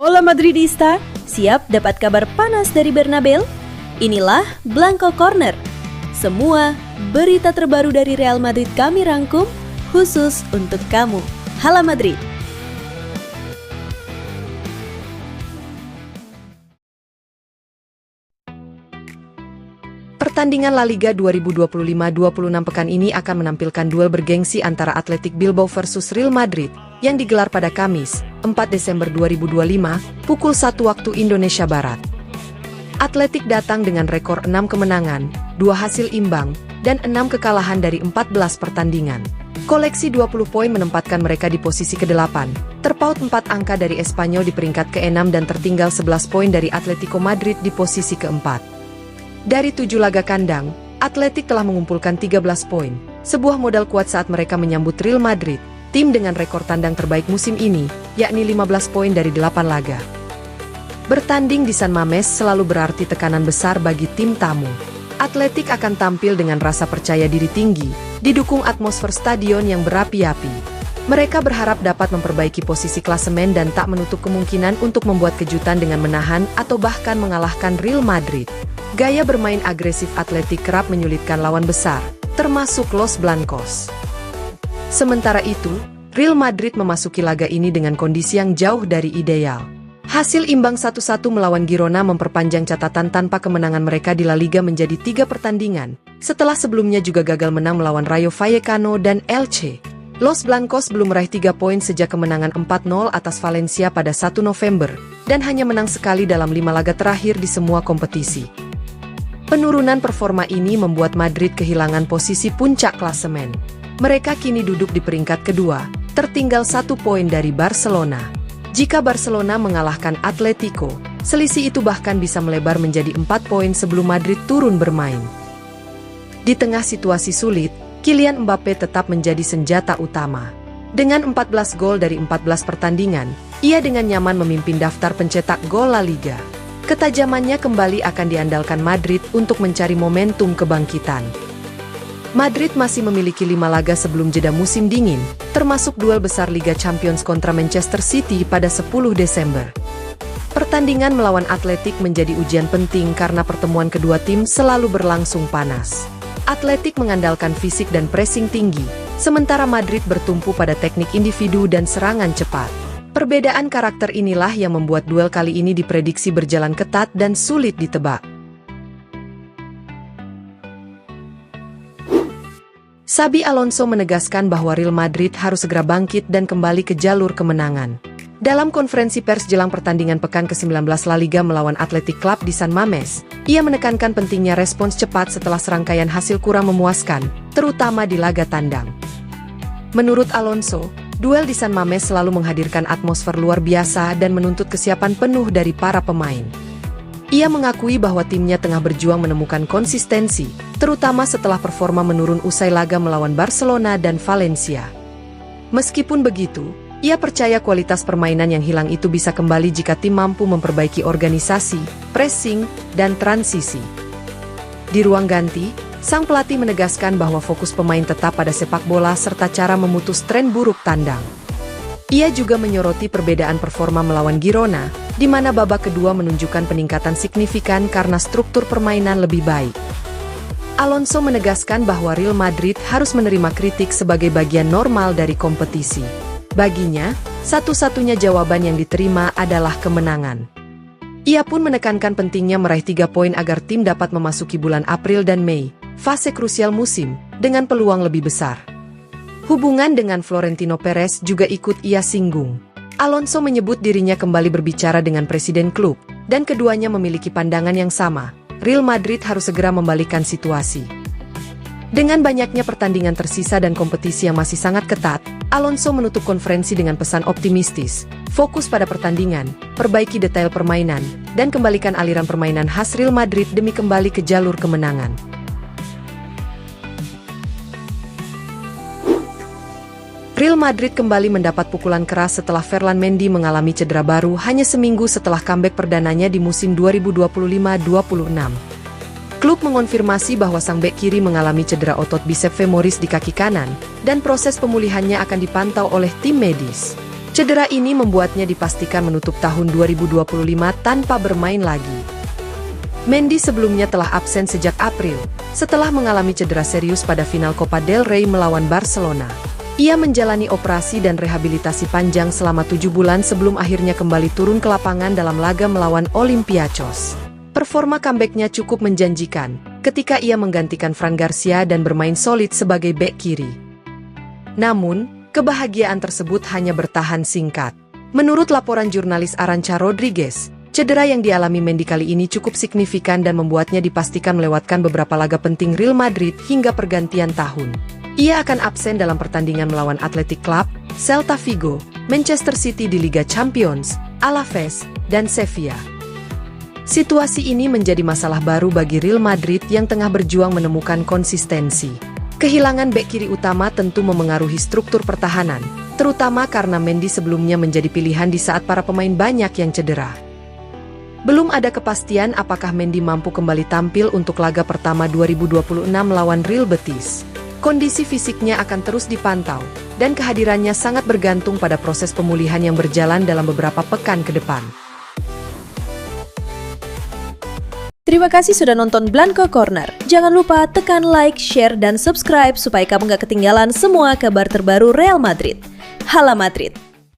Hola Madridista, siap dapat kabar panas dari Bernabeu? Inilah Blanco Corner. Semua berita terbaru dari Real Madrid kami rangkum khusus untuk kamu. Hala Madrid. Pertandingan La Liga 2025-26 pekan ini akan menampilkan duel bergengsi antara Athletic Bilbao versus Real Madrid yang digelar pada Kamis, 4 Desember 2025, pukul 1 waktu Indonesia Barat. Athletic datang dengan rekor 6 kemenangan, 2 hasil imbang, dan 6 kekalahan dari 14 pertandingan. Koleksi 20 poin menempatkan mereka di posisi ke-8, terpaut 4 angka dari Espanyol di peringkat ke-6 dan tertinggal 11 poin dari Atletico Madrid di posisi ke-4. Dari 7 laga kandang, Athletic telah mengumpulkan 13 poin, sebuah modal kuat saat mereka menyambut Real Madrid, tim dengan rekor tandang terbaik musim ini, yakni 15 poin dari 8 laga. Bertanding di San Mamés selalu berarti tekanan besar bagi tim tamu. Athletic akan tampil dengan rasa percaya diri tinggi, didukung atmosfer stadion yang berapi-api. Mereka berharap dapat memperbaiki posisi klasemen dan tak menutup kemungkinan untuk membuat kejutan dengan menahan atau bahkan mengalahkan Real Madrid. Gaya bermain agresif Athletic kerap menyulitkan lawan besar, termasuk Los Blancos. Sementara itu, Real Madrid memasuki laga ini dengan kondisi yang jauh dari ideal. Hasil imbang 1-1 melawan Girona memperpanjang catatan tanpa kemenangan mereka di La Liga menjadi 3 pertandingan, setelah sebelumnya juga gagal menang melawan Rayo Vallecano dan Elche. Los Blancos belum meraih 3 poin sejak kemenangan 4-0 atas Valencia pada 1 November, dan hanya menang sekali dalam 5 laga terakhir di semua kompetisi. Penurunan performa ini membuat Madrid kehilangan posisi puncak klasemen. Mereka kini duduk di peringkat kedua, tertinggal 1 poin dari Barcelona. Jika Barcelona mengalahkan Atletico, selisih itu bahkan bisa melebar menjadi 4 poin sebelum Madrid turun bermain. Di tengah situasi sulit, Kylian Mbappe tetap menjadi senjata utama. Dengan 14 gol dari 14 pertandingan, ia dengan nyaman memimpin daftar pencetak gol La Liga. Ketajamannya kembali akan diandalkan Madrid untuk mencari momentum kebangkitan. Madrid masih memiliki 5 laga sebelum jeda musim dingin, termasuk duel besar Liga Champions kontra Manchester City pada 10 Desember. Pertandingan melawan Athletic menjadi ujian penting karena pertemuan kedua tim selalu berlangsung panas. Athletic mengandalkan fisik dan pressing tinggi, sementara Madrid bertumpu pada teknik individu dan serangan cepat. Perbedaan karakter inilah yang membuat duel kali ini diprediksi berjalan ketat dan sulit ditebak. Xabi Alonso menegaskan bahwa Real Madrid harus segera bangkit dan kembali ke jalur kemenangan. Dalam konferensi pers jelang pertandingan pekan ke-19 La Liga melawan Athletic Club di San Mamés, ia menekankan pentingnya respons cepat setelah serangkaian hasil kurang memuaskan, terutama di laga tandang. Menurut Alonso, duel di San Mamés selalu menghadirkan atmosfer luar biasa dan menuntut kesiapan penuh dari para pemain. Ia mengakui bahwa timnya tengah berjuang menemukan konsistensi, terutama setelah performa menurun usai laga melawan Barcelona dan Valencia. Meskipun begitu, ia percaya kualitas permainan yang hilang itu bisa kembali jika tim mampu memperbaiki organisasi, pressing, dan transisi. Di ruang ganti, sang pelatih menegaskan bahwa fokus pemain tetap pada sepak bola serta cara memutus tren buruk tandang. Ia juga menyoroti perbedaan performa melawan Girona, di mana babak kedua menunjukkan peningkatan signifikan karena struktur permainan lebih baik. Alonso menegaskan bahwa Real Madrid harus menerima kritik sebagai bagian normal dari kompetisi. Baginya, satu-satunya jawaban yang diterima adalah kemenangan. Ia pun menekankan pentingnya meraih 3 poin agar tim dapat memasuki bulan April dan Mei, fase krusial musim, dengan peluang lebih besar. Hubungan dengan Florentino Perez juga ikut ia singgung. Alonso menyebut dirinya kembali berbicara dengan presiden klub, dan keduanya memiliki pandangan yang sama. Real Madrid harus segera membalikan situasi. Dengan banyaknya pertandingan tersisa dan kompetisi yang masih sangat ketat, Alonso menutup konferensi dengan pesan optimistis, fokus pada pertandingan, perbaiki detail permainan, dan kembalikan aliran permainan khas Real Madrid demi kembali ke jalur kemenangan. Real Madrid kembali mendapat pukulan keras setelah Ferland Mendy mengalami cedera baru hanya seminggu setelah comeback perdananya di musim 2025-26. Klub mengonfirmasi bahwa sang bek kiri mengalami cedera otot bisep femoris di kaki kanan, dan proses pemulihannya akan dipantau oleh tim medis. Cedera ini membuatnya dipastikan menutup tahun 2025 tanpa bermain lagi. Mendy sebelumnya telah absen sejak April, setelah mengalami cedera serius pada final Copa del Rey melawan Barcelona. Ia menjalani operasi dan rehabilitasi panjang selama 7 bulan sebelum akhirnya kembali turun ke lapangan dalam laga melawan Olympiacos. Performa comeback-nya cukup menjanjikan ketika ia menggantikan Fran Garcia dan bermain solid sebagai bek kiri. Namun, kebahagiaan tersebut hanya bertahan singkat. Menurut laporan jurnalis Arantxa Rodriguez, cedera yang dialami Mendy kali ini cukup signifikan dan membuatnya dipastikan melewatkan beberapa laga penting Real Madrid hingga pergantian tahun. Ia akan absen dalam pertandingan melawan Athletic Club, Celta Vigo, Manchester City di Liga Champions, Alaves, dan Sevilla. Situasi ini menjadi masalah baru bagi Real Madrid yang tengah berjuang menemukan konsistensi. Kehilangan bek kiri utama tentu memengaruhi struktur pertahanan, terutama karena Mendy sebelumnya menjadi pilihan di saat para pemain banyak yang cedera. Belum ada kepastian apakah Mendy mampu kembali tampil untuk laga pertama 2026 melawan Real Betis. Kondisi fisiknya akan terus dipantau, dan kehadirannya sangat bergantung pada proses pemulihan yang berjalan dalam beberapa pekan ke depan. Terima kasih sudah nonton Blanco Corner. Jangan lupa tekan like, share, dan subscribe supaya kamu gak ketinggalan semua kabar terbaru Real Madrid. Hala Madrid!